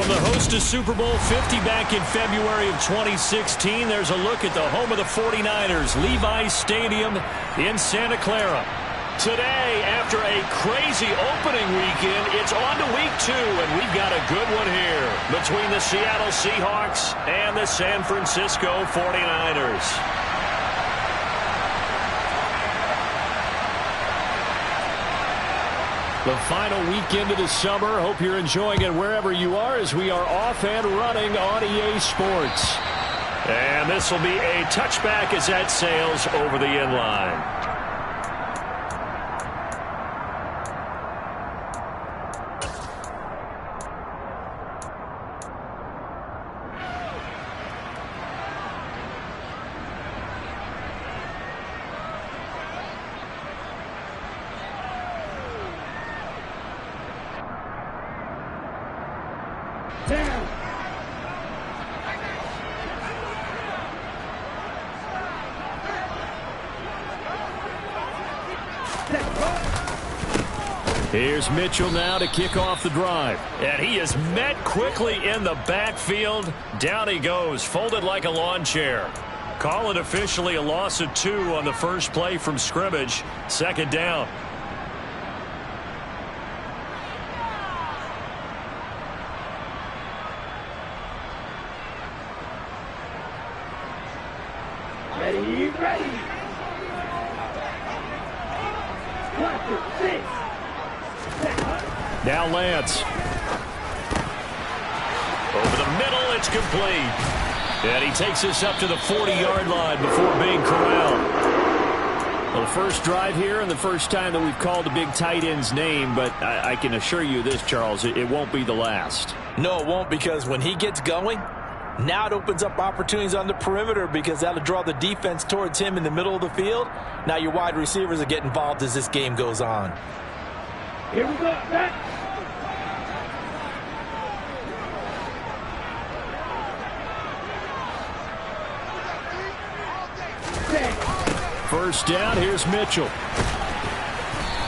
From the host to Super Bowl 50 back in February of 2016, there's a look at the home of the 49ers, Levi's Stadium in Santa Clara. Today, after a crazy opening weekend, it's on to week 2, and we've got a good one here between the Seattle Seahawks and the San Francisco 49ers. The final weekend of the summer. Hope you're enjoying it wherever you are as we are off and running on EA Sports. And this will be a touchback as that sails over the end line. Here's Mitchell now to kick off the drive. And he is met quickly in the backfield. Down he goes, folded like a lawn chair. Call it officially a loss of 2 on the first play from scrimmage. Second down. Ready. Now Lance. Over the middle, it's complete. And he takes us up to the 40-yard line before being corralled. Well, the first drive here and the first time that we've called a big tight end's name, but I can assure you this, Charles, it won't be the last. No, it won't, because when he gets going, now it opens up opportunities on the perimeter because that'll draw the defense towards him in the middle of the field. Now your wide receivers will get involved as this game goes on. Here we go, back. First down, here's Mitchell.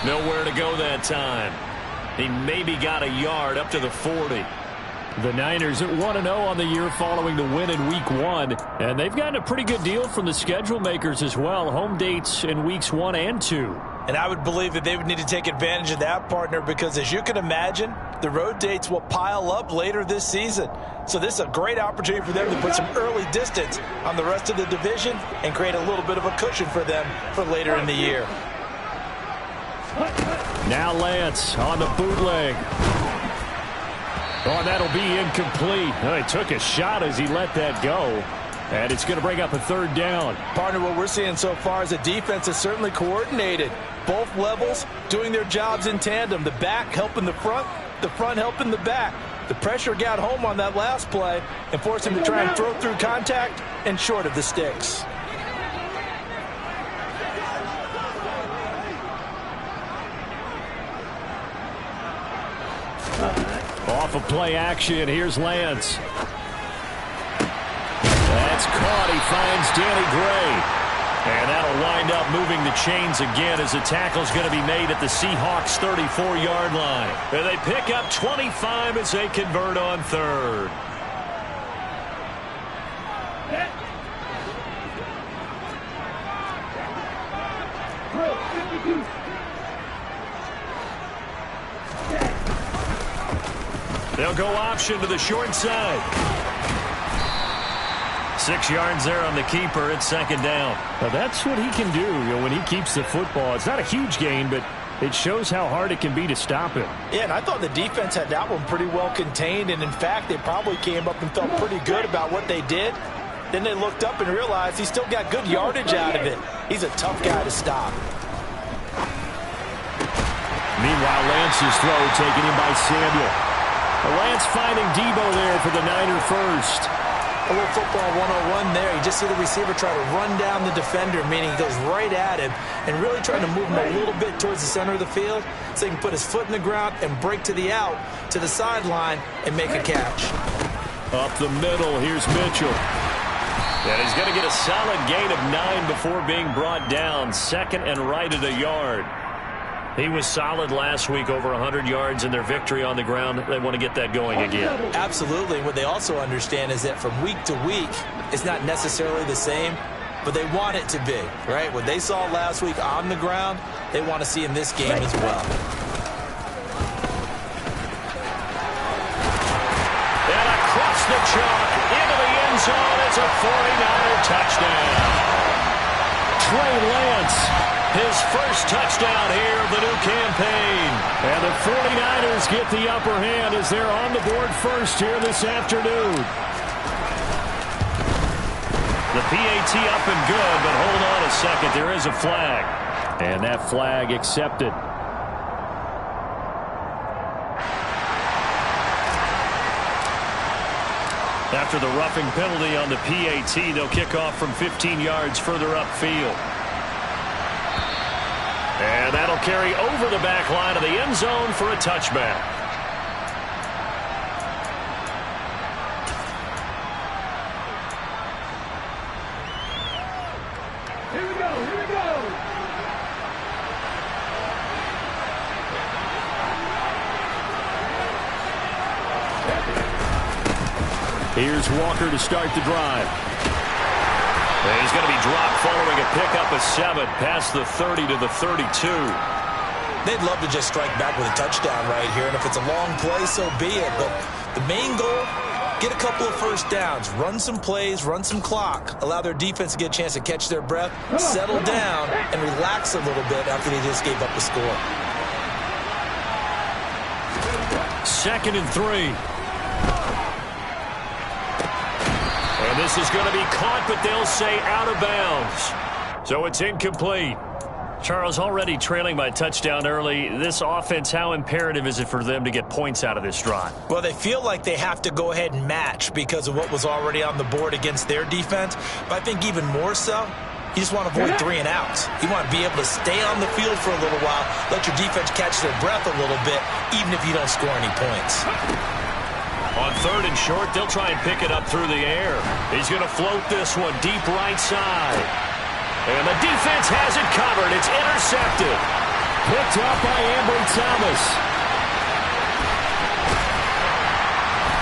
Nowhere to go that time. He maybe got a yard up to the 40. The Niners at 1-0 on the year following the win in Week 1. And they've gotten a pretty good deal from the schedule makers as well. Home dates in Weeks 1 and 2. And I would believe that they would need to take advantage of that, partner, because as you can imagine, the road dates will pile up later this season. So this is a great opportunity for them to put some early distance on the rest of the division and create a little bit of a cushion for them for later in the year. Now Lance on the bootleg. Oh, that'll be incomplete. Oh, he took a shot as he let that go. And it's going to bring up a third down. Partner, what we're seeing so far is the defense is certainly coordinated. Both levels doing their jobs in tandem. The back helping the front helping the back. The pressure got home on that last play and forced him to try and throw through contact and short of the sticks. Off of play action, here's Lance. That's caught. He finds Danny Gray. And that'll wind up moving the chains again as the tackle's going to be made at the Seahawks 34-yard line. And they pick up 25 as they convert on third. They'll go option to the short side. 6 yards there on the keeper. It's second down. Now that's what he can do, when he keeps the football. It's not a huge gain, but it shows how hard it can be to stop him. Yeah, and I thought the defense had that one pretty well contained, and in fact, they probably came up and felt pretty good about what they did. Then they looked up and realized he still got good yardage out of it. He's a tough guy to stop. Meanwhile, Lance's throw taken in by Samuel. Lance finding Debo there for the Niner first. A little football 101 there. You just see the receiver try to run down the defender, meaning he goes right at him and really trying to move him a little bit towards the center of the field so he can put his foot in the ground and break to the out, to the sideline, and make a catch. Up the middle, here's Mitchell. And he's going to get a solid gain of 9 before being brought down. Second and right at a yard. He was solid last week, over 100 yards in their victory on the ground. They want to get that going again. Absolutely. What they also understand is that from week to week, it's not necessarily the same, but they want it to be, right? What they saw last week on the ground, they want to see in this game as well. And across the chalk, into the end zone, it's a 49er touchdown. Trey Lance, his first touchdown here of the new campaign. And the 49ers get the upper hand as they're on the board first here this afternoon. The PAT up and good, but hold on a second. There is a flag. And that flag accepted. After the roughing penalty on the PAT, they'll kick off from 15 yards further upfield. And that'll carry over the back line of the end zone for a touchback. Here we go, here we go. Here's Walker to start the drive. And he's going to be dropped following a pickup of 7 past the 30 to the 32. They'd love to just strike back with a touchdown right here, and if it's a long play, so be it. But the main goal, get a couple of first downs, run some plays, run some clock, allow their defense to get a chance to catch their breath, settle down, and relax a little bit after they just gave up the score. 2nd and 3. And this is going to be caught, but they'll say out of bounds. So it's incomplete. Charles, already trailing by touchdown early. This offense, how imperative is it for them to get points out of this drive? Well, they feel like they have to go ahead and match because of what was already on the board against their defense. But I think even more so, you just want to avoid 3 and outs. You want to be able to stay on the field for a little while, let your defense catch their breath a little bit, even if you don't score any points. On 3rd and short, they'll try and pick it up through the air. He's going to float this one deep right side. And the defense has it covered. It's intercepted. Picked up by Ambry Thomas.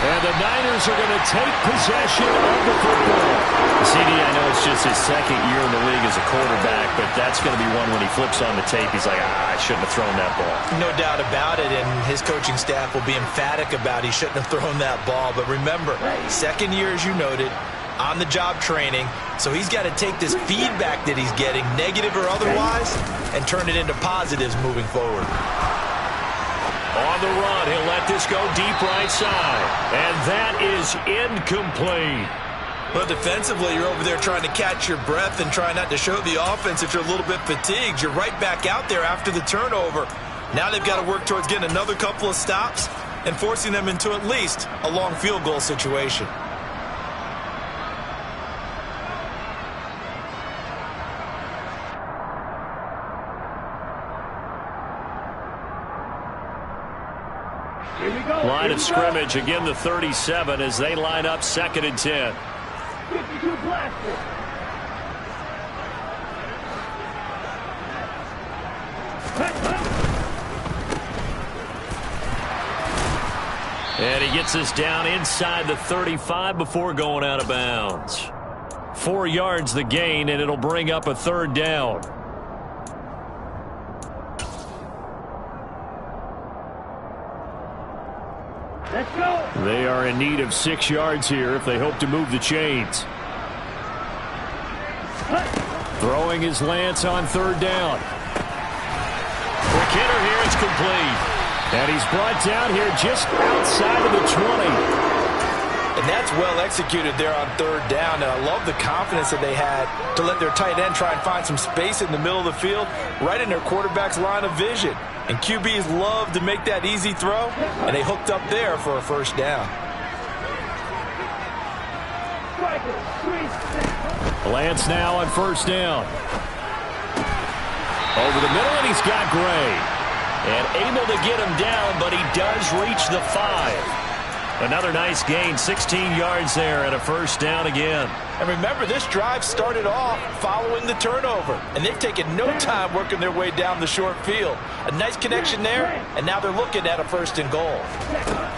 And the Niners are going to take possession of the football. CD, I know it's just his 2nd year in the league as a quarterback, but that's going to be one when he flips on the tape, he's like, I shouldn't have thrown that ball. No doubt about it, and his coaching staff will be emphatic about he shouldn't have thrown that ball. But remember, 2nd year, as you noted, on-the-job training, so he's got to take this feedback that he's getting, negative or otherwise, and turn it into positives moving forward. On the run, he'll let this go deep right side. And that is incomplete. Well, defensively, you're over there trying to catch your breath and try not to show the offense if you're a little bit fatigued. You're right back out there after the turnover. Now they've got to work towards getting another couple of stops and forcing them into at least a long field goal situation. Line of scrimmage, again the 37 as they line up 2nd and 10. 52 blaster. And he gets us down inside the 35 before going out of bounds. 4 yards the gain, and it'll bring up a 3rd down. Let's go. They are in need of 6 yards here if they hope to move the chains. Throwing his Lance on 3rd down. Quick hitter here, it's complete. And he's brought down here just outside of the 20. And that's well executed there on 3rd down. And I love the confidence that they had to let their tight end try and find some space in the middle of the field, right in their quarterback's line of vision. And QBs love to make that easy throw, and they hooked up there for a 1st down. Lance now on 1st down. Over the middle, and he's got Gray. And able to get him down, but he does reach the 5. Another nice gain, 16 yards there and a first down again. And remember, this drive started off following the turnover, and they've taken no time working their way down the short field. A nice connection there, and now they're looking at a 1st and goal.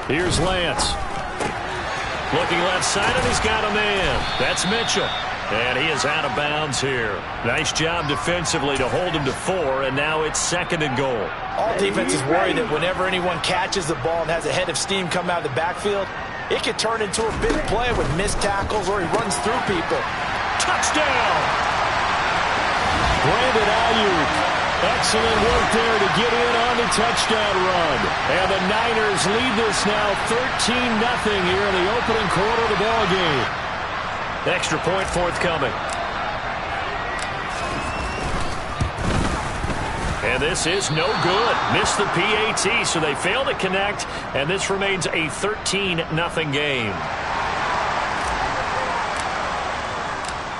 Here's Lance. Looking left side, and he's got a man. That's Mitchell. And he is out of bounds here. Nice job defensively to hold him to 4, and now it's 2nd and goal. All defenses worry that whenever anyone catches the ball and has a head of steam come out of the backfield, it could turn into a big play with missed tackles or he runs through people. Touchdown! Brandon Ayuk. Excellent work there to get in on the touchdown run. And the Niners lead this now 13-0 here in the opening quarter of the ball game. Extra point forthcoming. And this is no good. Missed the PAT, so they fail to connect, and this remains a 13-0 game.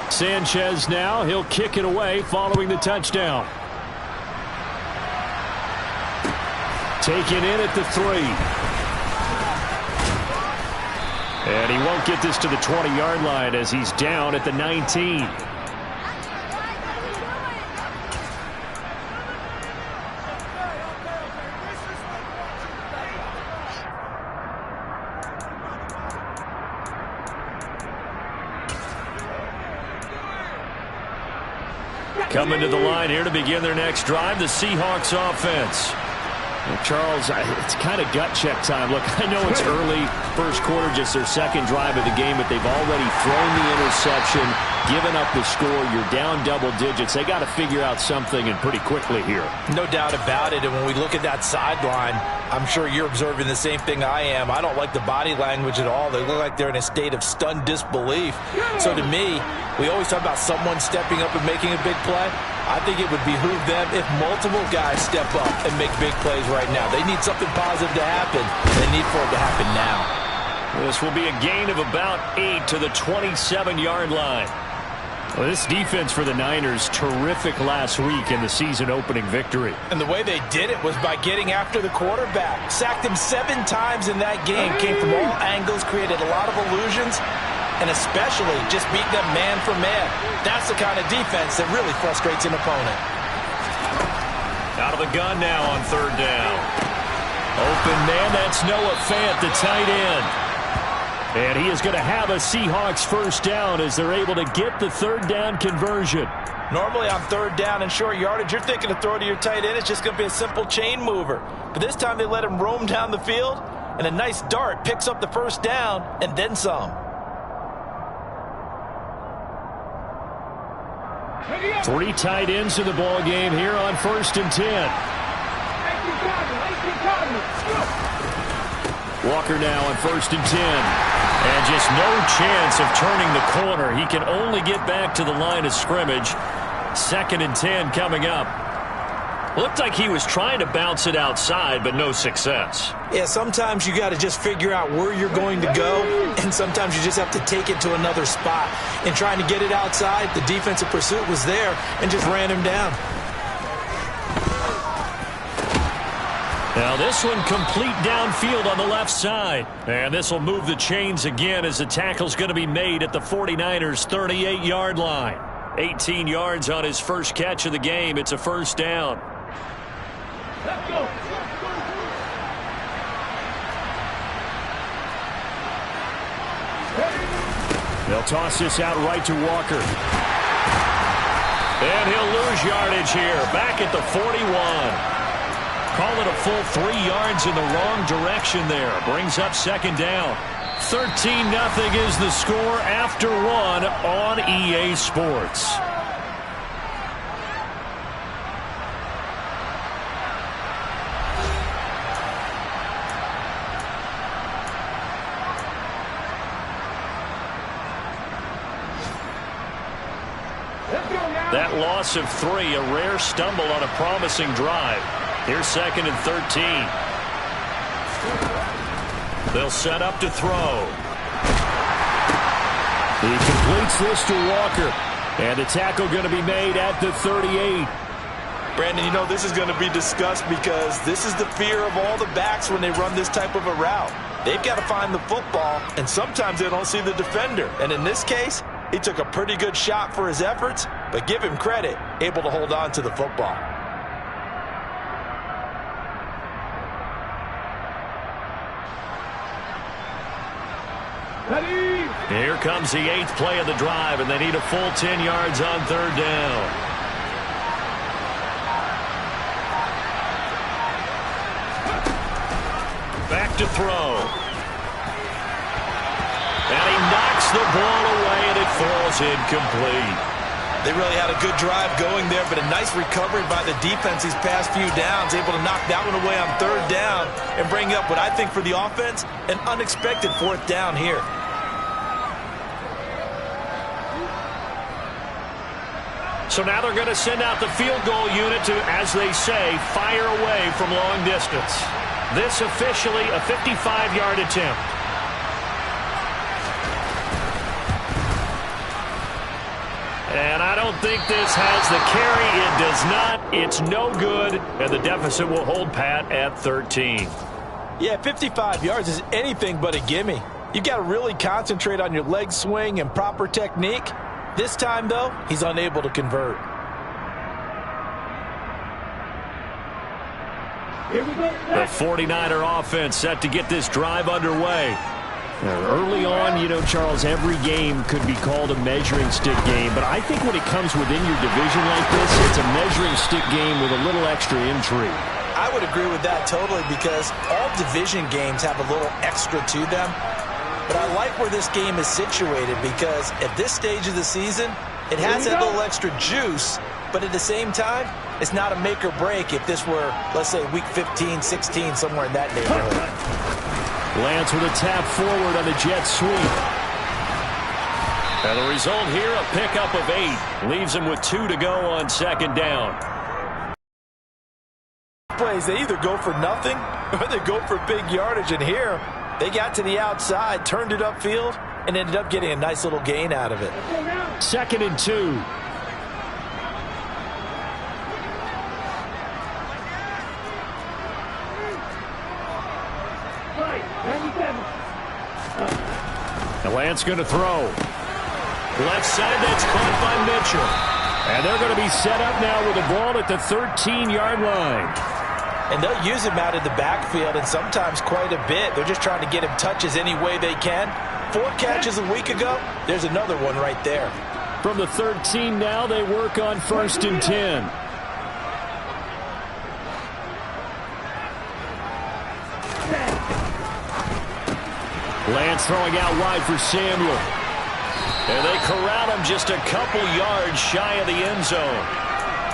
Sanchez now, he'll kick it away following the touchdown. Taken in at the 3. And he won't get this to the 20-yard line as he's down at the 19. Coming to the line here to begin their next drive, the Seahawks offense. Well, Charles, it's kind of gut check time. Look, I know it's early, first quarter, just their 2nd drive of the game, but they've already thrown the interception, given up the score. You're down double digits. They got to figure out something, and pretty quickly here. No doubt about it, and when we look at that sideline, I'm sure you're observing the same thing I am. I don't like the body language at all. They look like they're in a state of stunned disbelief. So to me, we always talk about someone stepping up and making a big play. I think it would behoove them if multiple guys step up and make big plays right now. They need something positive to happen. They need for it to happen now. This will be a gain of about 8 to the 27-yard line. Well, this defense for the Niners, terrific last week in the season-opening victory. And the way they did it was by getting after the quarterback. Sacked him 7 times in that game. Came from all angles, created a lot of illusions, and especially just beat them man for man. That's the kind of defense that really frustrates an opponent. Out of the gun now on 3rd down. Open man, that's Noah Fant, the tight end. And he is going to have a Seahawks 1st down as they're able to get the 3rd down conversion. Normally on 3rd down and short yardage, you're thinking to throw to your tight end. It's just going to be a simple chain mover. But this time they let him roam down the field, and a nice dart picks up the 1st down and then some. 3 tight ends in the ball game here on 1st and 10. Walker now on 1st and 10. And just no chance of turning the corner. He can only get back to the line of scrimmage. 2nd and 10 coming up. Looked like he was trying to bounce it outside, but no success. Yeah, sometimes you got to just figure out where you're going to go, and sometimes you just have to take it to another spot. And trying to get it outside, the defensive pursuit was there and just ran him down. Now this one complete downfield on the left side. And this will move the chains again as the tackle's going to be made at the 49ers' 38-yard line. 18 yards on his first catch of the game. It's a 1st down. Let's go. They'll toss this out right to Walker. And he'll lose yardage here. Back at the 41. Call it a full 3 yards in the wrong direction there. Brings up 2nd down. 13-0 is the score after 1 on EA Sports. That loss of 3, a rare stumble on a promising drive. Here's 2nd and 13. They'll set up to throw. He completes this to Walker. And the tackle going to be made at the 38. Brandon, you know, this is going to be discussed because this is the fear of all the backs when they run this type of a route. they've got to find the football, and sometimes they don't see the defender. And in this case, he took a pretty good shot for his efforts, but give him credit, able to hold on to the football. Ready. Here comes the 8th play of the drive, and they need a full 10 yards on 3rd down. Back to throw. And he knocks the ball away, and it falls incomplete. They really had a good drive going there, but a nice recovery by the defense these past few downs, able to knock that one away on 3rd down and bring up what I think for the offense, an unexpected 4th down here. So now they're going to send out the field goal unit to, as they say, fire away from long distance. This officially a 55-yard attempt. And I don't think this has the carry. It does not. It's no good. And the deficit will hold pat at 13. Yeah, 55 yards is anything but a gimme. You've got to really concentrate on your leg swing and proper technique. This time, though, he's unable to convert. Here we go. The 49er offense set to get this drive underway. Early on, you know, Charles, every game could be called a measuring stick game. But I think when it comes within your division like this, it's a measuring stick game with a little extra intrigue. I would agree with that totally, because all division games have a little extra to them. But I like where this game is situated, because at this stage of the season, it has that little extra juice. But at the same time, it's not a make or break if this were, let's say, week 15, 16, somewhere in that neighborhood. Lance with a tap forward on the jet sweep. And the result here, a pickup of 8. Leaves him with 2 to go on 2nd down. Plays, they either go for nothing or they go for big yardage. And here, they got to the outside, turned it upfield, and ended up getting a nice little gain out of it. 2nd and 2. And Lance going to throw. Left side, that's caught by Mitchell. And they're going to be set up now with the ball at the 13-yard line. And they'll use him out of the backfield, and sometimes quite a bit. They're just trying to get him touches any way they can. 4 catches a week ago. There's another one right there. From the 13 now, they work on 1st and 10. Lance throwing out wide for Samuel. And they corral him just a couple yards shy of the end zone.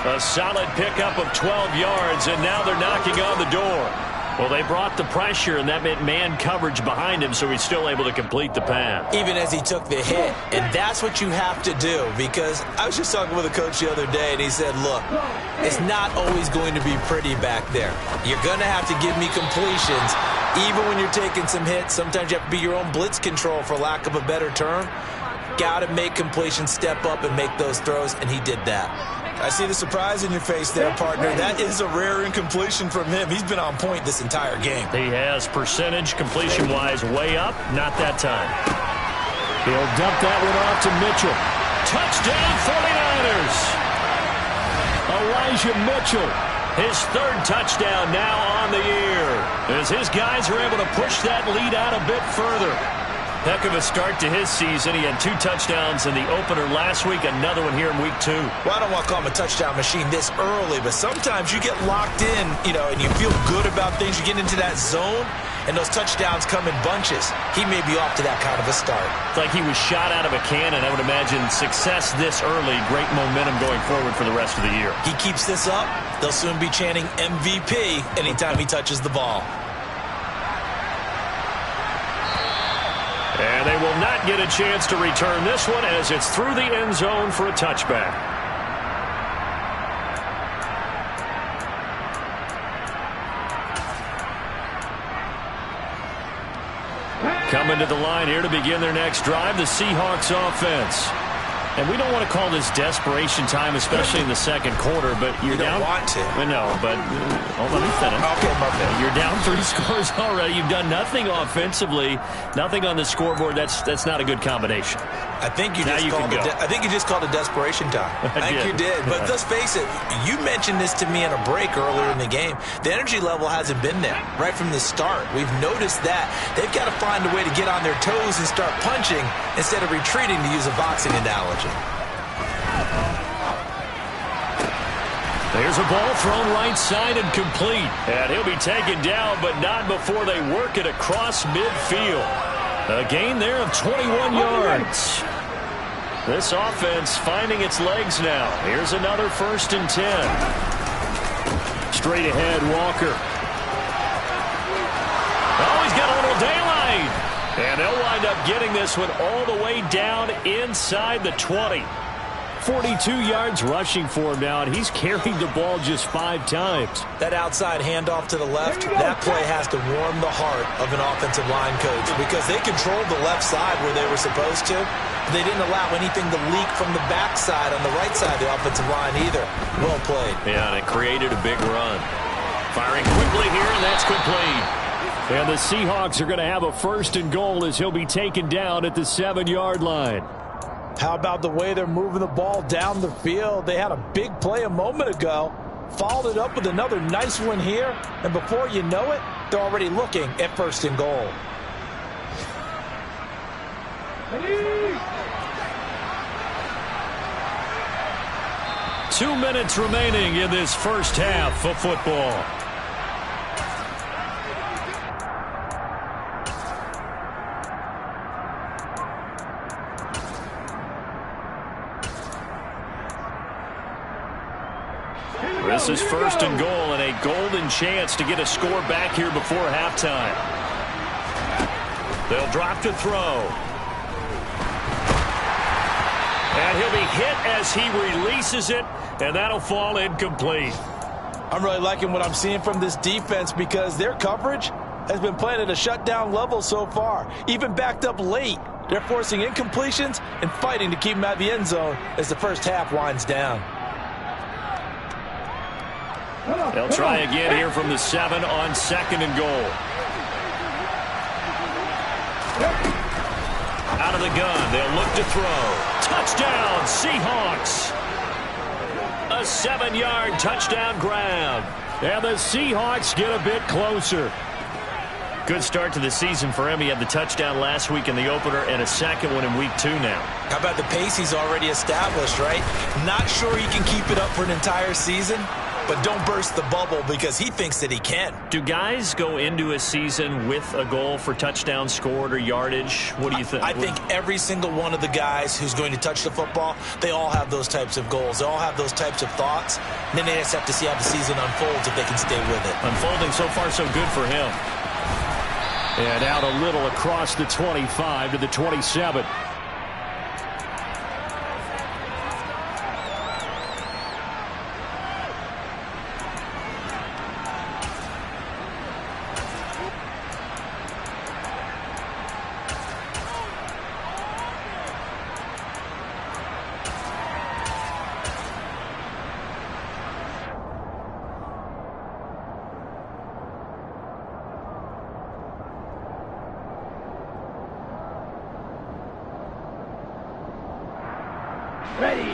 A solid pickup of 12 yards, and now they're knocking on the door. Well, they brought the pressure, and that meant man coverage behind him, so he's still able to complete the pass. Even as he took the hit, and that's what you have to do, because I was just talking with a coach the other day, and he said, look, it's not always going to be pretty back there. You're going to have to give me completions. Even when you're taking some hits, sometimes you have to be your own blitz control, for lack of a better term. Got to make completions, step up, and make those throws, and he did that. I see the surprise in your face there, partner. That is a rare incompletion from him. He's been on point this entire game. He has percentage completion-wise way up. Not that time. He'll dump that one off to Mitchell. Touchdown, 49ers! Elijah Mitchell, his 3rd touchdown now on the year, as his guys are able to push that lead out a bit further. Heck of a start to his season. He had 2 touchdowns in the opener last week, another one here in week 2. Well, I don't want to call him a touchdown machine this early, but sometimes you get locked in, you know, and you feel good about things. You get into that zone, and those touchdowns come in bunches. He may be off to that kind of a start. It's like he was shot out of a cannon. I would imagine success this early, great momentum going forward for the rest of the year. He keeps this up, they'll soon be chanting MVP anytime he touches the ball. And they will not get a chance to return this one, as it's through the end zone for a touchback. Coming to the line here to begin their next drive, the Seahawks offense. And we don't want to call this desperation time, especially in the second quarter, but you're down. You don't want to. No, but let me finish. Okay, my bad. You're down 3 scores already. You've done nothing offensively, nothing on the scoreboard. That's not a good combination. I think you just called it desperation time. I think you did. But let's face it, you mentioned this to me in a break earlier in the game. The energy level hasn't been there right from the start. We've noticed that. They've got to find a way to get on their toes and start punching instead of retreating, to use a boxing analogy. There's a ball thrown right side and complete. And he'll be taken down, but not before they work it across midfield. A gain there of 21 yards. This offense finding its legs now. Here's another 1st and 10. Straight ahead, Walker. Oh, he's got a little daylight. And they'll wind up getting this one all the way down inside the 20. 42 yards rushing for him now, and he's carried the ball just 5 times. That outside handoff to the left, that play has to warm the heart of an offensive line coach because they controlled the left side where they were supposed to. They didn't allow anything to leak from the backside on the right side of the offensive line either. Well played. Yeah, and it created a big run. Firing quickly here, and that's complete. And the Seahawks are going to have a 1st and goal as he'll be taken down at the 7-yard line. How about the way they're moving the ball down the field? They had a big play a moment ago, followed it up with another nice one here, and before you know it, they're already looking at 1st and goal. 2 minutes remaining in this first half of football. This is 1st and goal and a golden chance to get a score back here before halftime. They'll drop to throw. And he'll be hit as he releases it, and that'll fall incomplete. I'm really liking what I'm seeing from this defense because their coverage has been playing at a shutdown level so far. Even backed up late, they're forcing incompletions and fighting to keep them out of the end zone as the first half winds down. They'll try again here from the 7 on 2nd and goal. Out of the gun, they'll look to throw. Touchdown, Seahawks! A 7-yard touchdown grab. And the Seahawks get a bit closer. Good start to the season for him. He had the touchdown last week in the opener and a second one in week 2 now. How about the pace he's already established, right? Not sure he can keep it up for an entire season, but don't burst the bubble because he thinks that he can. Do guys go into a season with a goal for touchdowns scored or yardage? What do you think? I think every single one of the guys who's going to touch the football, they all have those types of goals. They all have those types of thoughts. And then they just have to see how the season unfolds if they can stay with it. Unfolding so far so good for him. And out a little across the 25 to the 27.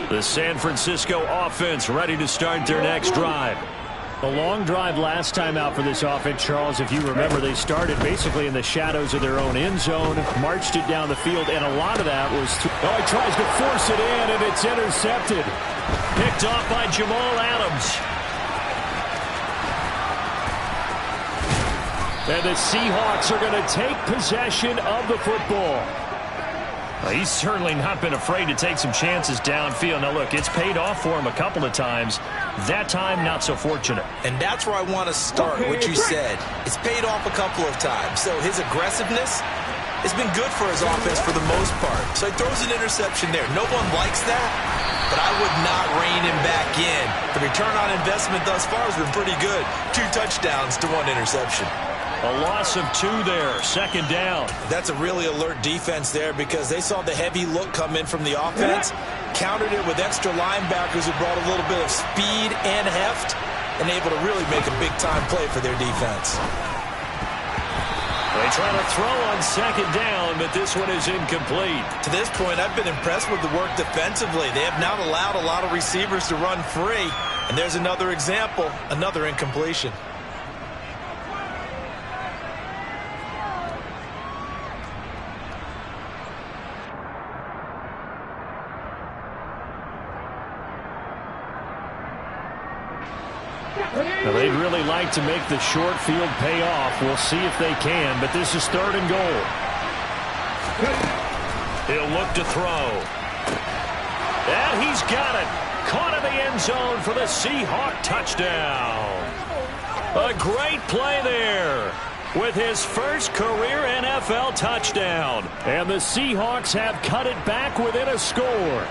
The San Francisco offense ready to start their next drive. A long drive last time out for this offense, Charles. If you remember, they started basically in the shadows of their own end zone, marched it down the field, and a lot of that was... Oh, he tries to force it in, and it's intercepted. Picked off by Jamal Adams. And the Seahawks are going to take possession of the football. He's certainly not been afraid to take some chances downfield. Now, look, it's paid off for him a couple of times. That time, not so fortunate. And that's where I want to start, what you said. It's paid off a couple of times. So his aggressiveness has been good for his offense for the most part. So he throws an interception there. No one likes that, but I would not rein him back in. The return on investment thus far has been pretty good. 2 touchdowns to 1 interception. A loss of 2 there, 2nd down. That's a really alert defense there because they saw the heavy look come in from the offense. countered it with extra linebackers who brought a little bit of speed and heft and able to really make a big-time play for their defense. They try to throw on second down, but this one is incomplete. To this point, I've been impressed with the work defensively. They have not allowed a lot of receivers to run free. And there's another example, another incompletion. Now, they'd really like to make the short field pay off. We'll see if they can, but this is third and goal. He'll look to throw. And he's got it. Caught in the end zone for the Seahawks touchdown. A great play there with his first career NFL touchdown. And the Seahawks have cut it back within a score.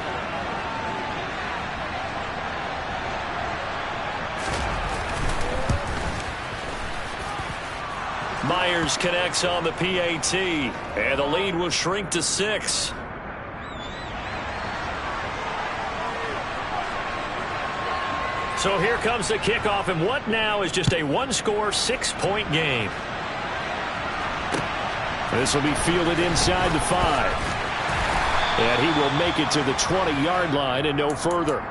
Myers connects on the PAT, and the lead will shrink to 6. So here comes the kickoff, and what now is just a one-score, 6-point game. This will be fielded inside the 5. And he will make it to the 20-yard line and no further.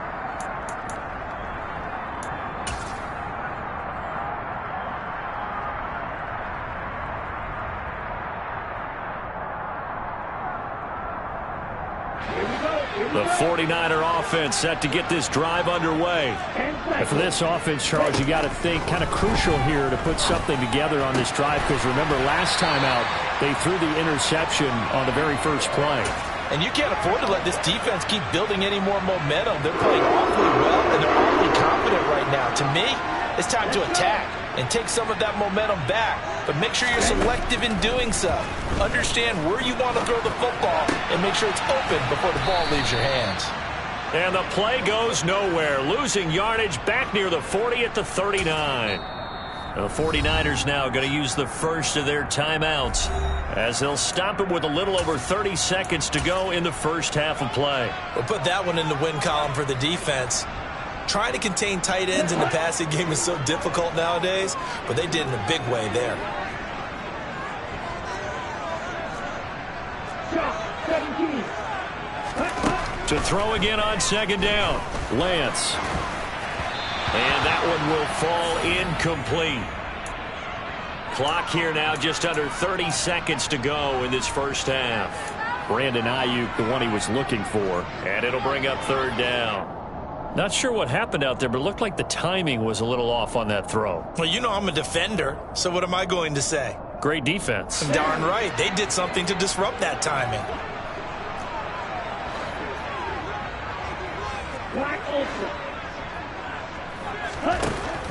The 49er offense set to get this drive underway. And for this offense, Charles, you got to think kind of crucial here to put something together on this drive, because remember last time out they threw the interception on the very first play. And you can't afford to let this defense keep building any more momentum. They're playing awfully well, and they're awfully confident right now. To me, it's time to attack and take some of that momentum back. But make sure you're selective in doing so. Understand where you want to throw the football and make sure it's open before the ball leaves your hands. And the play goes nowhere. Losing yardage back near the 40 at the 39. The 49ers now going to use the first of their timeouts as they'll stop it with a little over 30 seconds to go in the first half of play. We'll put that one in the win column for the defense. Trying to contain tight ends in the passing game is so difficult nowadays, but they did in a big way there. To throw again on second down, Lance. And that one will fall incomplete. Clock here now just under 30 seconds to go in this first half. Brandon Ayuk, the one he was looking for, and it'll bring up third down. Not sure what happened out there, but it looked like the timing was a little off on that throw. Well, you know I'm a defender, so what am I going to say? Great defense. Darn right. They did something to disrupt that timing.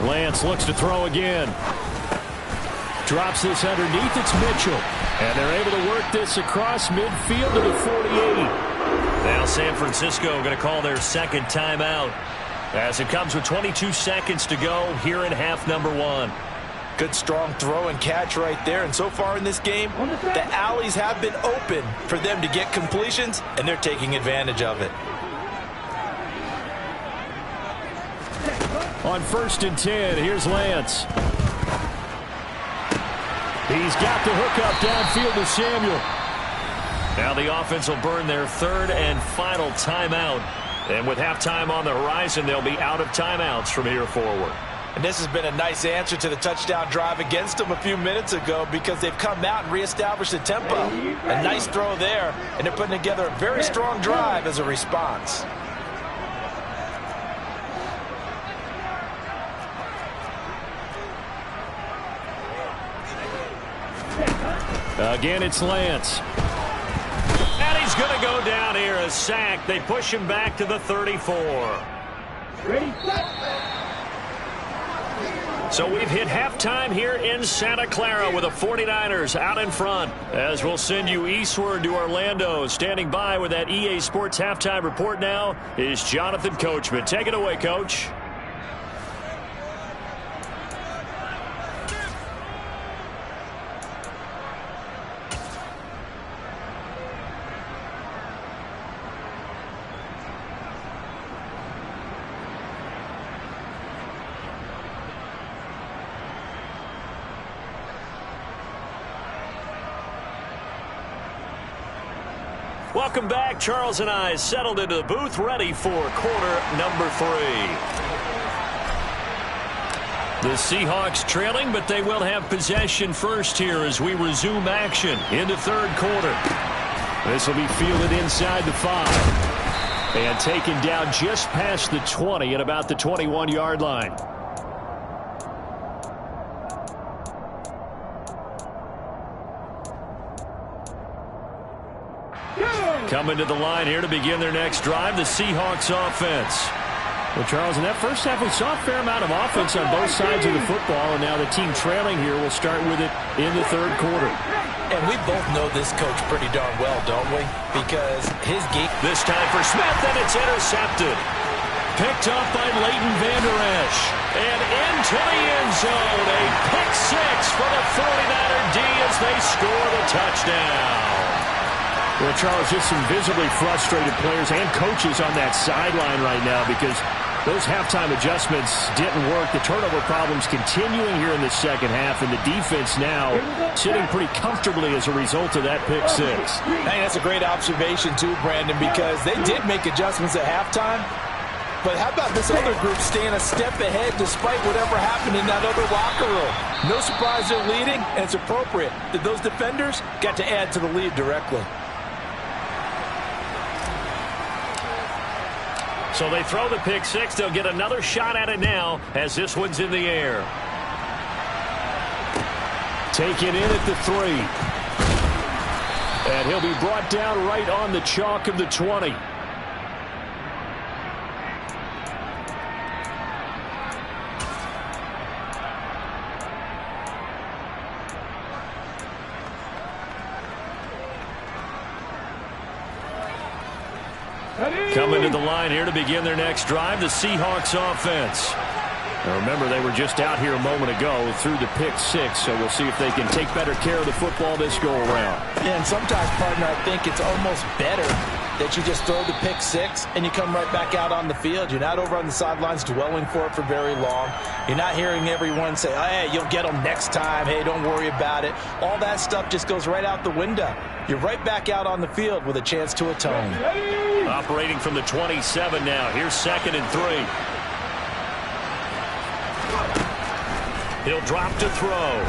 Lance looks to throw again. Drops this underneath. It's Mitchell. And they're able to work this across midfield to the 48. Now San Francisco going to call their second timeout as it comes with 22 seconds to go here in half number 1. Good strong throw and catch right there. And so far in this game, the alleys have been open for them to get completions, and they're taking advantage of it. On 1st and 10, here's Lance. He's got the hook up downfield to Samuel. Now the offense will burn their third and final timeout. And with halftime on the horizon, they'll be out of timeouts from here forward. And this has been a nice answer to the touchdown drive against them a few minutes ago, because they've come out and reestablished the tempo. A nice throw there, and they're putting together a very strong drive as a response. Again, it's Lance. And he's going to go down here, a sack. They push him back to the 34. Ready, set. So we've hit halftime here in Santa Clara with the 49ers out in front. As we'll send you eastward to Orlando. Standing by with that EA Sports halftime report now is Jonathan Coachman. Take it away, Coach. Welcome back. Charles and I settled into the booth, ready for quarter number 3. The Seahawks trailing, but they will have possession first here as we resume action into third quarter. This will be fielded inside the 5. And taken down just past the 20 at about the 21-yard line. Coming to the line here to begin their next drive, the Seahawks offense. Well, Charles, in that first half, we saw a fair amount of offense on both sides of the football, and now the team trailing here will start with it in the third quarter. And we both know this coach pretty darn well, don't we? Because his game... This time for Smith, and it's intercepted. Picked up by Leighton Vander Esch. And into the end zone, a pick 6 for the 49er D as they score the touchdown. Well, Charles, just some visibly frustrated players and coaches on that sideline right now because those halftime adjustments didn't work. The turnover problems continuing here in the second half, and the defense now sitting pretty comfortably as a result of that pick 6. Hey, that's a great observation, too, Brandon, because they did make adjustments at halftime. But how about this other group staying a step ahead despite whatever happened in that other locker room? No surprise they're leading, and it's appropriate that those defenders got to add to the lead directly. So they throw the pick 6. They'll get another shot at it now as this one's in the air. Taken in at the 3. And he'll be brought down right on the chalk of the 20. Coming to the line here to begin their next drive, the Seahawks offense. Now remember, they were just out here a moment ago through the pick 6, so we'll see if they can take better care of the football this go-around. Yeah, and sometimes, partner, I think it's almost better that you just throw the pick 6 and you come right back out on the field. You're not over on the sidelines dwelling for it for very long. You're not hearing everyone say, oh, hey, you'll get them next time. Hey, don't worry about it. All that stuff just goes right out the window. You're right back out on the field with a chance to atone. Operating from the 27 now. Here's 2nd and 3. He'll drop to throw.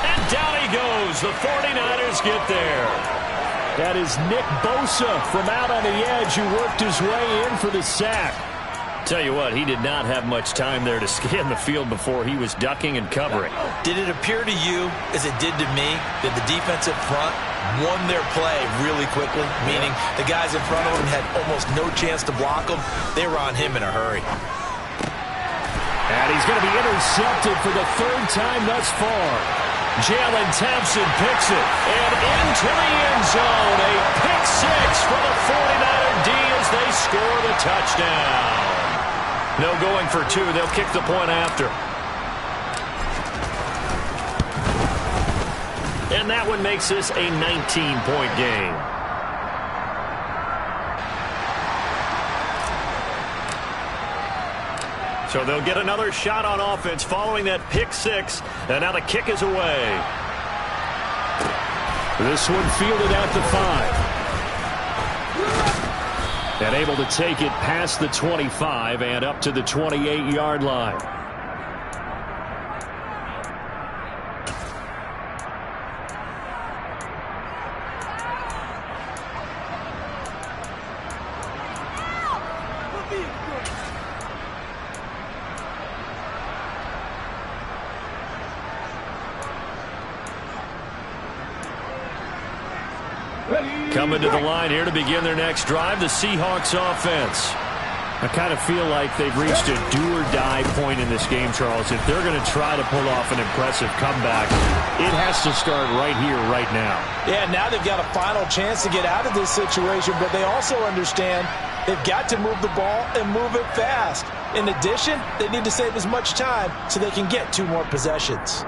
And down he goes. The 49ers get there. That is Nick Bosa from out on the edge who worked his way in for the sack. Tell you what, he did not have much time there to scan the field before he was ducking and covering. Did it appear to you, as it did to me, that the defensive front won their play really quickly? Meaning the guys in front of them had almost no chance to block him. They were on him in a hurry. And he's going to be intercepted for the 3rd time thus far. Jalen Thompson picks it. And into the end zone. A pick 6 for the 49er D as they score the touchdown. No going for 2. They'll kick the point after. And that one makes this a 19-point game. So they'll get another shot on offense following that pick 6. And now the kick is away. This one fielded at the 5. And able to take it past the 25 and up to the 28-yard line. Coming to the line here to begin their next drive, the Seahawks offense. I kind of feel like they've reached a do-or-die point in this game, Charles. If they're going to try to pull off an impressive comeback, it has to start right here, right now. Yeah, now they've got a final chance to get out of this situation, but they also understand they've got to move the ball and move it fast. In addition, they need to save as much time so they can get 2 more possessions.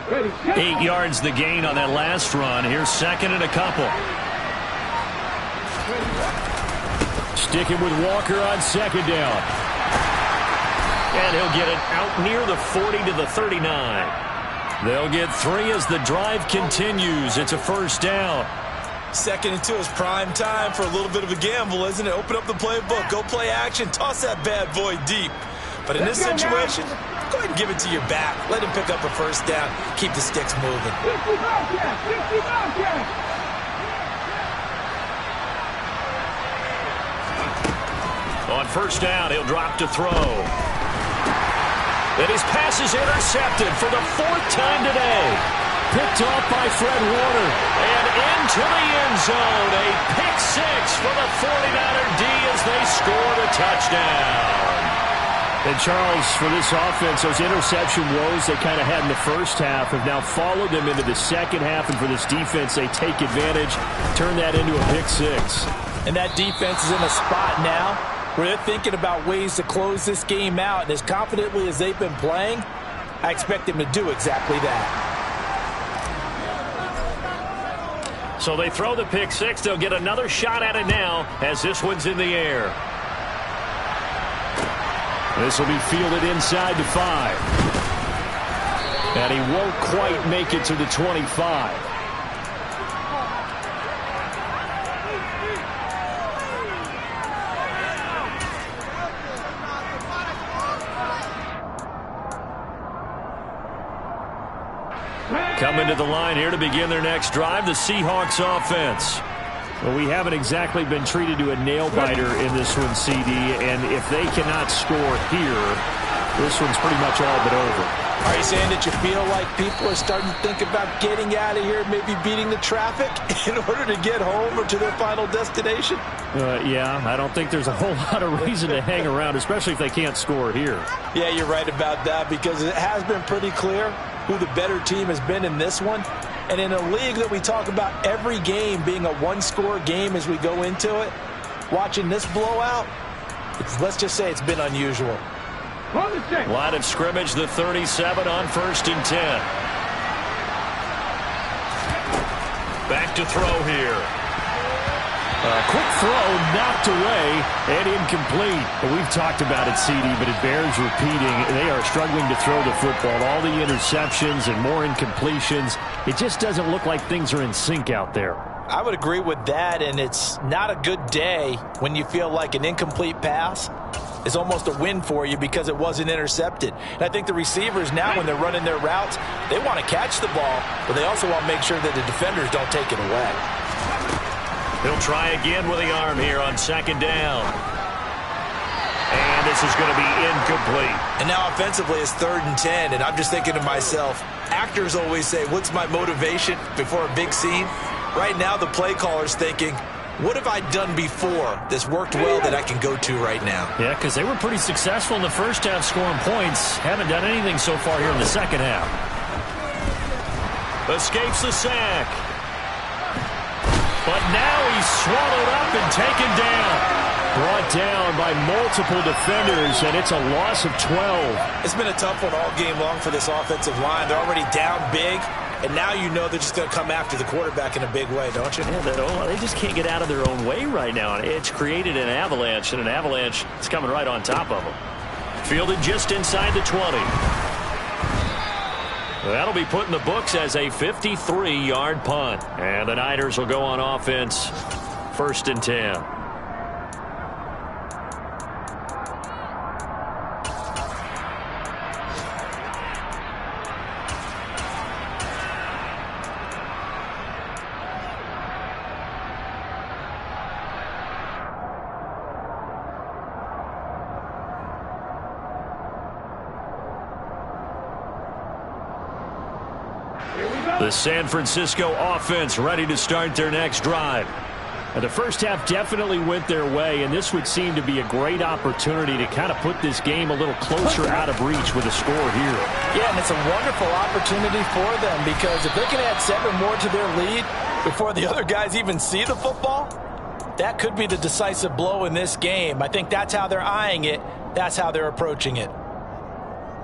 Ready, set. 8 yards the gain on that last run. Here's second and a couple. Sticking with Walker on second down. And he'll get it out near the 40 to the 39. They'll get 3 as the drive continues. It's a first down. 2nd and 2 is prime time for a little bit of a gamble, isn't it? Open up the playbook, go play action, toss that bad boy deep. But in this situation, go ahead and give it to your back. Let him pick up a first down. Keep the sticks moving. 60 Bobcat, 60 Bobcat. On first down, he'll drop to throw. And his pass is intercepted for the 4th time today. Picked off by Fred Warner. And into the end zone. A pick 6 for the 49er D as they score the touchdown. And Charles, for this offense, those interception woes they kind of had in the first half have now followed them into the second half. And for this defense, they take advantage, turn that into a pick 6. And that defense is in a spot now where they're thinking about ways to close this game out. And as confidently as they've been playing, I expect them to do exactly that. So they throw the pick 6. They'll get another shot at it now as this one's in the air. This will be fielded inside the 5. And he won't quite make it to the 25. Coming to the line here to begin their next drive, the Seahawks offense. Well, we haven't exactly been treated to a nail-biter in this one, CD, and if they cannot score here, this one's pretty much all but over. Are you saying that you feel like people are starting to think about getting out of here, maybe beating the traffic in order to get home or to their final destination? Yeah, I don't think there's a whole lot of reason to hang around, especially if they can't score here. Yeah, you're right about that, because it has been pretty clear who the better team has been in this one. And in a league that we talk about every game being a one-score game as we go into it, watching this blowout, let's just say it's been unusual. Line of scrimmage, the 37 on 1st and 10. Back to throw here. Quick throw, knocked away, and incomplete. But we've talked about it, CD, but it bears repeating. They are struggling to throw the football. All the interceptions and more incompletions. It just doesn't look like things are in sync out there. I would agree with that, and it's not a good day when you feel like an incomplete pass is almost a win for you because it wasn't intercepted. And I think the receivers now, when they're running their routes, they want to catch the ball, but they also want to make sure that the defenders don't take it away. He'll try again with the arm here on 2nd down. And this is going to be incomplete. And now offensively it's 3rd and 10, and I'm just thinking to myself, actors always say, what's my motivation before a big scene? Right now the play caller's thinking, what have I done before that's worked well that I can go to right now? Yeah, because they were pretty successful in the first half scoring points. Haven't done anything so far here in the second half. Escapes the sack. But now he's swallowed up and taken down. Brought down by multiple defenders, and it's a loss of 12. It's been a tough one all game long for this offensive line. They're already down big, and now you know they're just going to come after the quarterback in a big way, don't you? Yeah, they just can't get out of their own way right now. It's created an avalanche, and an avalanche is coming right on top of them. Fielded just inside the 20. That'll be put in the books as a 53-yard punt. And the Niners will go on offense, 1st and 10. The San Francisco offense ready to start their next drive. And the first half definitely went their way, and this would seem to be a great opportunity to kind of put this game a little closer out of reach with a score here. Yeah, and it's a wonderful opportunity for them, because if they can add 7 more to their lead before the other guys even see the football, that could be the decisive blow in this game. I think that's how they're eyeing it. That's how they're approaching it.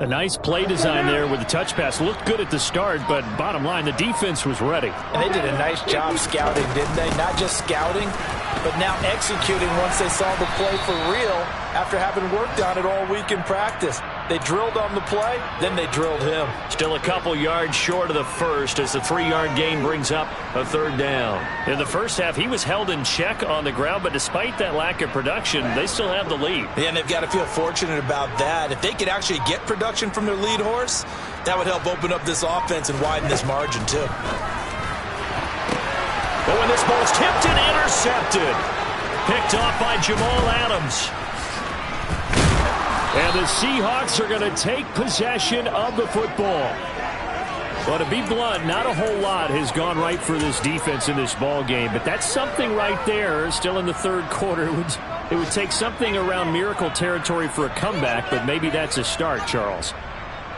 A nice play design there with the touch pass. Looked good at the start, but bottom line, the defense was ready. And they did a nice job scouting, didn't they? Not just scouting, but now executing once they saw the play for real after having worked on it all week in practice. They drilled on the play, then they drilled him. Still a couple yards short of the first as the 3-yard gain brings up a third down. In the first half, he was held in check on the ground, but despite that lack of production, they still have the lead. Yeah, and they've got to feel fortunate about that. If they could actually get production from their lead horse, that would help open up this offense and widen this margin too. But when this ball's tipped and intercepted, picked off by Jamal Adams. And the Seahawks are going to take possession of the football. Well, to be blunt, not a whole lot has gone right for this defense in this ball game, but that's something right there. Still in the third quarter, it would take something around miracle territory for a comeback, but maybe that's a start, Charles.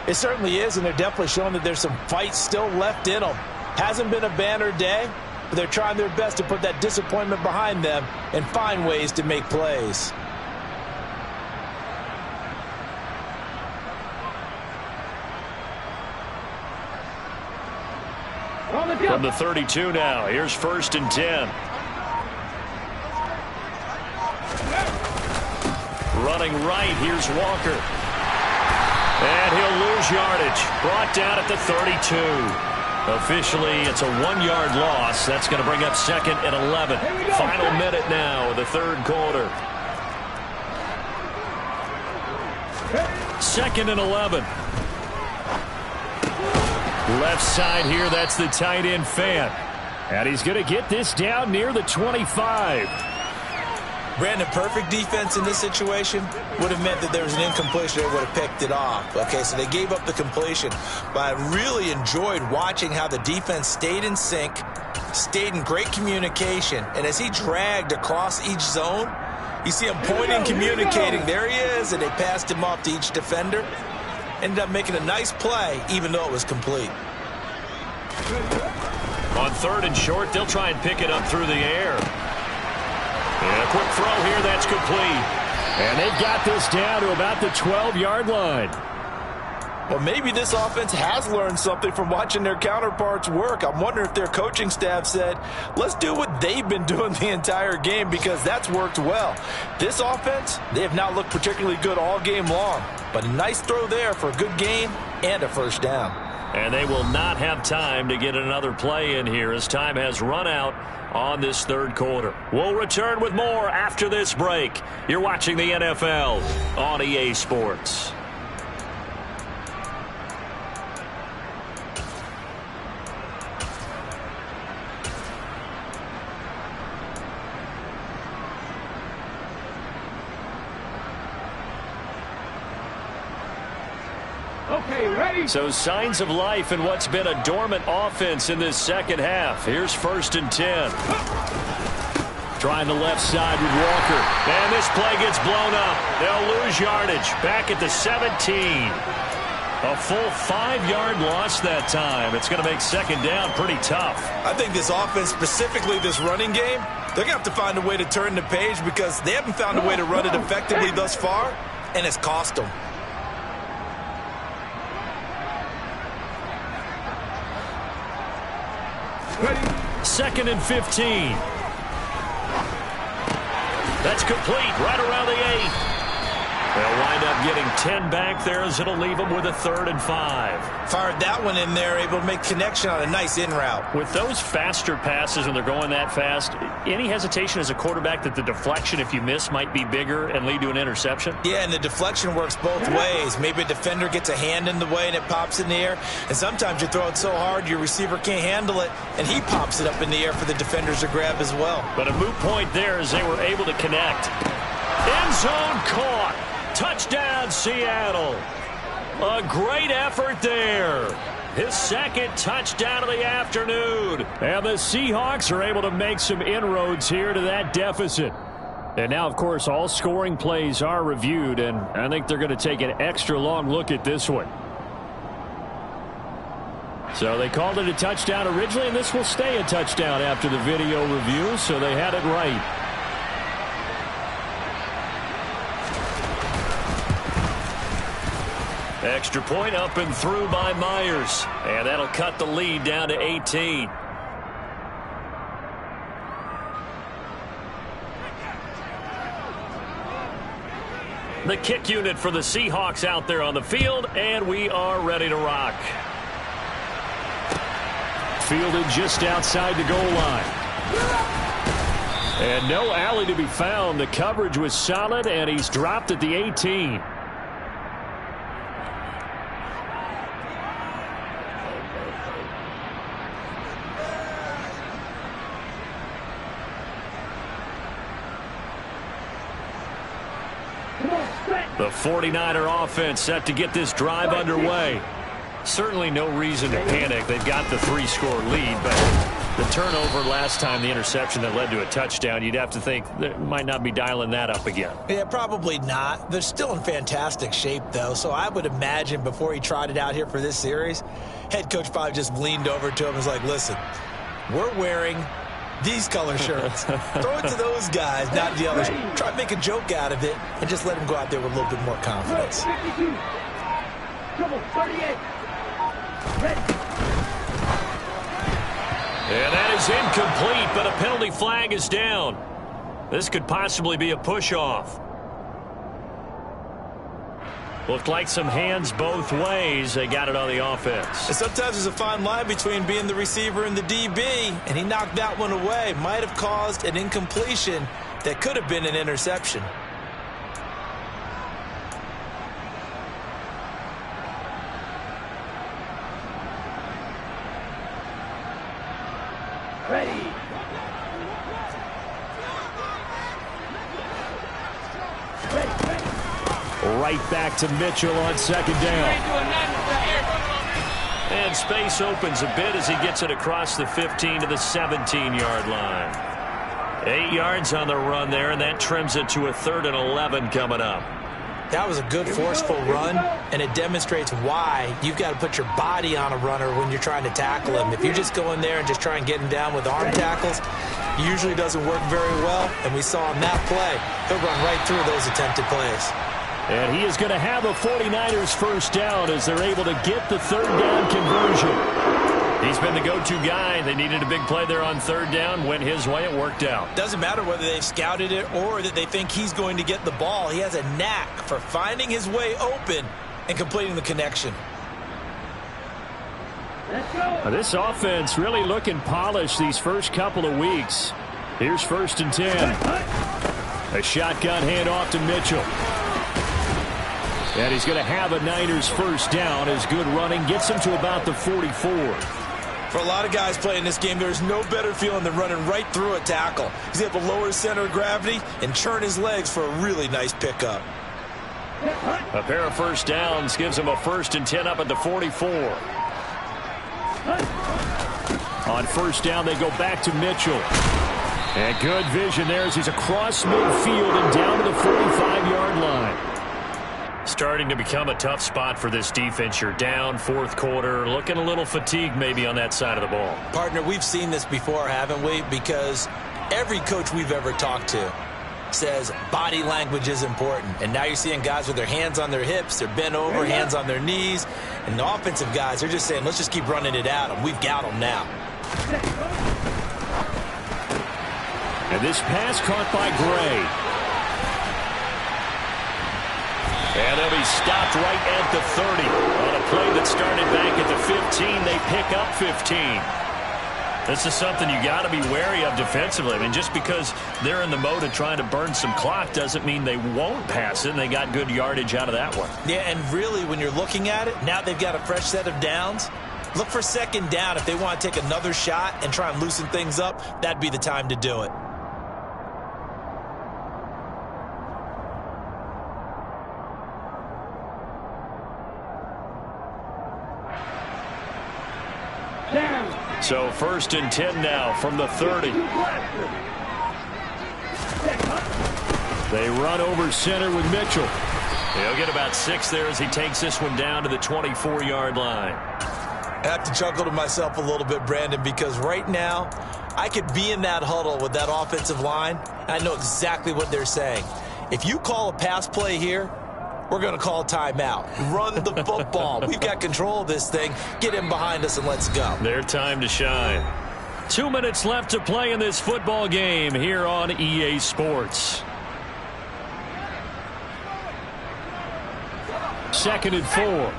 It certainly is, and they're definitely showing that there's some fight still left in them. Hasn't been a banner day, but they're trying their best to put that disappointment behind them and find ways to make plays. From the 32 now, here's 1st and 10. Running right, here's Walker. And he'll lose yardage. Brought down at the 32. Officially, it's a 1-yard loss. That's going to bring up 2nd and 11. Final minute now of the third quarter. 2nd and 11. Left side here, that's the tight end Fant. And he's going to get this down near the 25. Brandon, perfect defense in this situation would have meant that there was an incompletion. They would have picked it off. Okay, so they gave up the completion. But I really enjoyed watching how the defense stayed in sync, stayed in great communication. And as he dragged across each zone, you see him pointing, communicating. There he is, and they passed him off to each defender. Ended up making a nice play, even though it was complete. On 3rd and short, they'll try and pick it up through the air. And a quick throw here, that's complete. And they've got this down to about the 12-yard line. Well, maybe this offense has learned something from watching their counterparts work. I'm wondering if their coaching staff said, let's do what they've been doing the entire game, because that's worked well. This offense, they have not looked particularly good all game long. But a nice throw there for a good gain and a first down. And they will not have time to get another play in here as time has run out on this third quarter. We'll return with more after this break. You're watching the NFL on EA Sports. Okay, ready? So signs of life in what's been a dormant offense in this second half. Here's 1st and 10. Trying the left side with Walker. And this play gets blown up. They'll lose yardage. Back at the 17. A full 5-yard loss that time. It's going to make 2nd down pretty tough. I think this offense, specifically this running game, they're going to have to find a way to turn the page because they haven't found a way to run it effectively thus far, and it's cost them. Ready? 2nd and 15. That's complete right around the 8. They'll wind up getting 10 back there as it'll leave them with a 3rd and 5. Fired that one in there, able to make connection on a nice in route. With those faster passes when they're going that fast, any hesitation as a quarterback that the deflection, if you miss, might be bigger and lead to an interception? Yeah, and the deflection works both ways. Maybe a defender gets a hand in the way and it pops in the air. And sometimes you throw it so hard your receiver can't handle it, and he pops it up in the air for the defenders to grab as well. But a moot point there as they were able to connect. End zone caught. Touchdown, Seattle. A great effort there. His 2nd touchdown of the afternoon. And the Seahawks are able to make some inroads here to that deficit. And now, of course, all scoring plays are reviewed, and I think they're going to take an extra long look at this one. So they called it a touchdown originally, and this will stay a touchdown after the video review, so they had it right. Extra point up and through by Myers. And that'll cut the lead down to 18. The kick unit for the Seahawks out there on the field, and we are ready to rock. Fielded just outside the goal line. And no alley to be found. The coverage was solid, and he's dropped at the 18. The 49er offense set to get this drive underway. Certainly no reason to panic. They've got the 3-score lead, but the turnover last time, the interception that led to a touchdown, you'd have to think they might not be dialing that up again. Yeah, probably not. They're still in fantastic shape, though, so I would imagine before he trotted out here for this series, head coach probably just leaned over to him and was like, listen, we're wearing these color shirts. Throw it to those guys, not the others. Try to make a joke out of it and just let them go out there with a little bit more confidence. Trouble, 38. Ready. And that is incomplete, but a penalty flag is down. This could possibly be a push-off. Looked like some hands both ways. They got it on the offense. And sometimes there's a fine line between being the receiver and the DB, and he knocked that one away. Might have caused an incompletion that could have been an interception. Ready. Right back to Mitchell on second down. And space opens a bit as he gets it across the 15 to the 17-yard line. 8 yards on the run there, and that trims it to a 3rd and 11 coming up. That was a good forceful run, and it demonstrates why you've got to put your body on a runner when you're trying to tackle him. If you just go in there and just try and get him down with arm tackles, it usually doesn't work very well, and we saw in that play, he'll run right through those attempted plays. And he is going to have a 49ers first down as they're able to get the 3rd down conversion. He's been the go-to guy. They needed a big play there on 3rd down. Went his way. It worked out. Doesn't matter whether they've scouted it or that they think he's going to get the ball. He has a knack for finding his way open and completing the connection. Let's go. This offense really looking polished these first couple of weeks. Here's 1st and 10. A shotgun handoff to Mitchell. And he's going to have a Niners first down as good running gets him to about the 44. For a lot of guys playing this game, there's no better feeling than running right through a tackle. He's able to lower his center of gravity and churn his legs for a really nice pickup. A pair of first downs gives him a 1st and 10 up at the 44. On 1st down, they go back to Mitchell. And good vision there as he's across midfield and down to the 45-yard line. Starting to become a tough spot for this defense. You're down 4th quarter, looking a little fatigued maybe on that side of the ball. Partner, we've seen this before, haven't we? Because every coach we've ever talked to says body language is important. And now you're seeing guys with their hands on their hips, they're bent over, hands on their knees. And the offensive guys are just saying, let's just keep running it at them. We've got them now. And this pass caught by Gray. And they'll be stopped right at the 30. On a play that started back at the 15, they pick up 15. This is something you got to be wary of defensively. I mean, just because they're in the mode of trying to burn some clock doesn't mean they won't pass it, and they got good yardage out of that one. Yeah, and really, when you're looking at it, now they've got a fresh set of downs. Look for 2nd down. If they want to take another shot and try and loosen things up, that'd be the time to do it. So 1st and 10 now from the 30. They run over center with Mitchell. He'll get about 6 there as he takes this one down to the 24-yard line. I have to chuckle to myself a little bit, Brandon, because right now I could be in that huddle with that offensive line. I know exactly what they're saying. If you call a pass play here, we're going to call timeout. Run the football. We've got control of this thing. Get him behind us and let's go. Their time to shine. 2 minutes left to play in this football game here on EA Sports. 2nd and 4.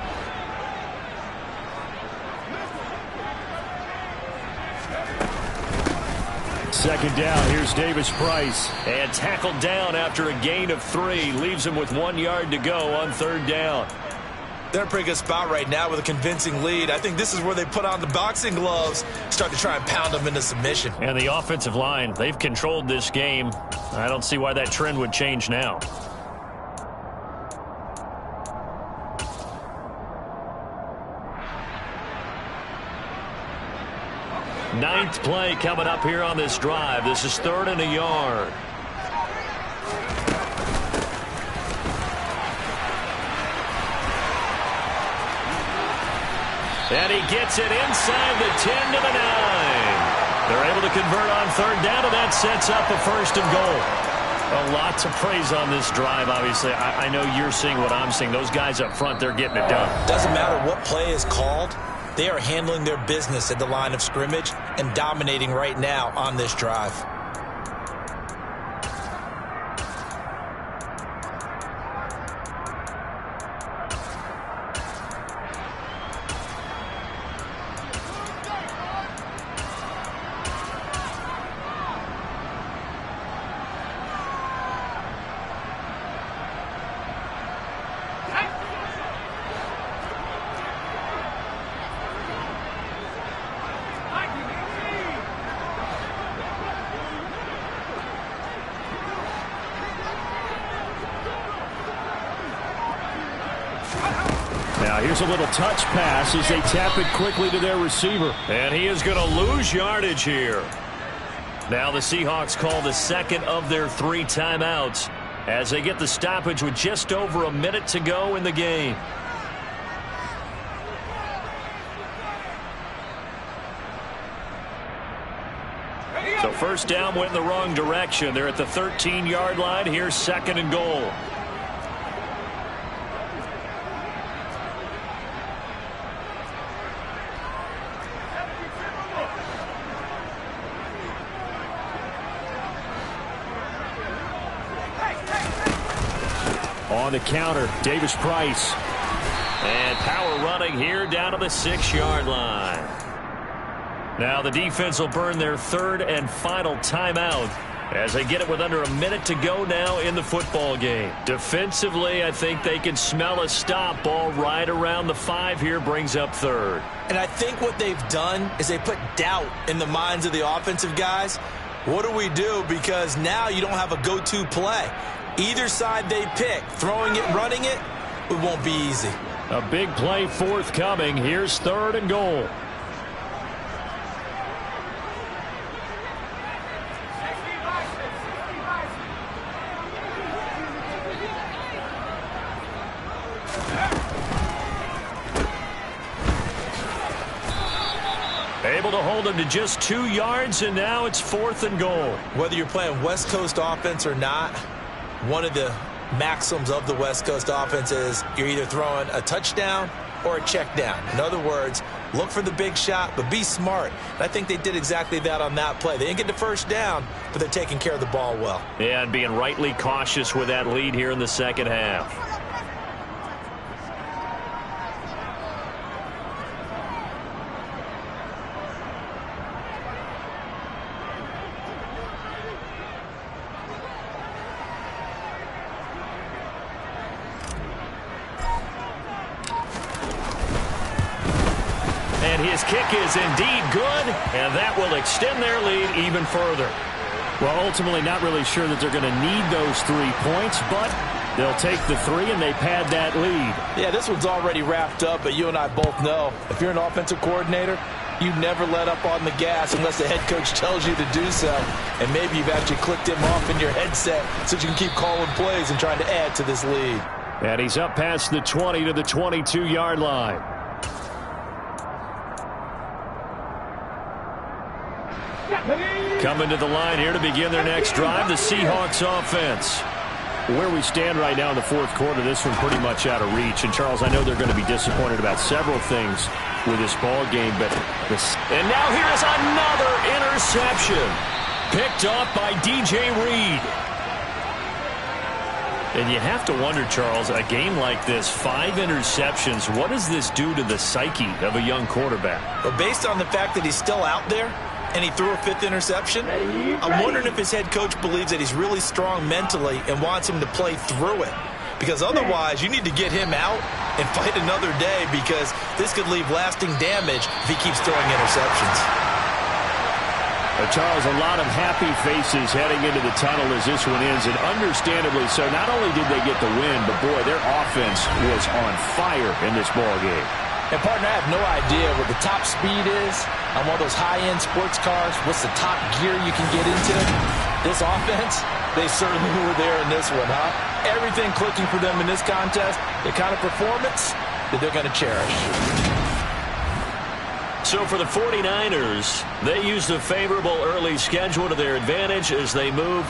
Second down, here's Davis Price. And tackled down after a gain of 3. Leaves him with 1 yard to go on 3rd down. They're in a pretty good spot right now with a convincing lead. I think this is where they put on the boxing gloves, start to try and pound them into submission. And the offensive line, they've controlled this game. I don't see why that trend would change now. Ninth play coming up here on this drive. This is 3rd and a yard. And he gets it inside the 10 to the 9. They're able to convert on 3rd down, and that sets up a 1st and goal. A lot to praise on this drive, obviously. I know you're seeing what I'm seeing. Those guys up front, they're getting it done. Doesn't matter what play is called. They are handling their business at the line of scrimmage and dominating right now on this drive. Now here's a little touch pass as they tap it quickly to their receiver. And he is going to lose yardage here. Now the Seahawks call the 2nd of their 3 timeouts as they get the stoppage with just over a minute to go in the game. So 1st down went in the wrong direction. They're at the 13-yard line. Here's 2nd and goal. On the counter, Davis Price. And power running here down to the 6-yard line. Now the defense will burn their 3rd and final timeout as they get it with under a minute to go now in the football game. Defensively, I think they can smell a stop. Ball right around the 5 here, brings up 3rd. And I think what they've done is they put doubt in the minds of the offensive guys. What do we do? Because now you don't have a go-to play. Either side they pick, throwing it, running it, it won't be easy. A big play forthcoming. Here's 3rd and goal. Able to hold him to just 2 yards, and now it's 4th and goal. Whether you're playing West Coast offense or not, one of the maxims of the West Coast offense is you're either throwing a touchdown or a check down. In other words, look for the big shot, but be smart. And I think they did exactly that on that play. They didn't get the 1st down, but they're taking care of the ball well. Yeah, and being rightly cautious with that lead here in the 2nd half. His kick is indeed good, and that will extend their lead even further. Well, ultimately not really sure that they're going to need those 3 points, but they'll take the 3 and they pad that lead. Yeah, this one's already wrapped up, but you and I both know if you're an offensive coordinator, you never let up on the gas unless the head coach tells you to do so. And maybe you've actually clicked him off in your headset so you can keep calling plays and trying to add to this lead. And he's up past the 20 to the 22-yard line. Coming to the line here to begin their next drive, the Seahawks offense. Where we stand right now in the fourth quarter, this one pretty much out of reach. And, Charles, I know they're going to be disappointed about several things with this ball game. And now here is another interception. Picked off by DJ Reed. And you have to wonder, Charles, a game like this, 5 interceptions, what does this do to the psyche of a young quarterback? Well, based on the fact that he's still out there, and he threw a 5th interception, I'm wondering if his head coach believes that he's really strong mentally and wants him to play through it. Because otherwise, you need to get him out and fight another day, because this could leave lasting damage if he keeps throwing interceptions. Charles, a lot of happy faces heading into the tunnel as this one ends, and understandably so. Not only did they get the win, but, boy, their offense was on fire in this ball game. And, partner, I have no idea what the top speed is on one of those high-end sports cars. What's the top gear you can get into? This offense, they certainly were there in this one, huh? Everything clicking for them in this contest, the kind of performance that they're going to cherish. So for the 49ers, they used a favorable early schedule to their advantage as they move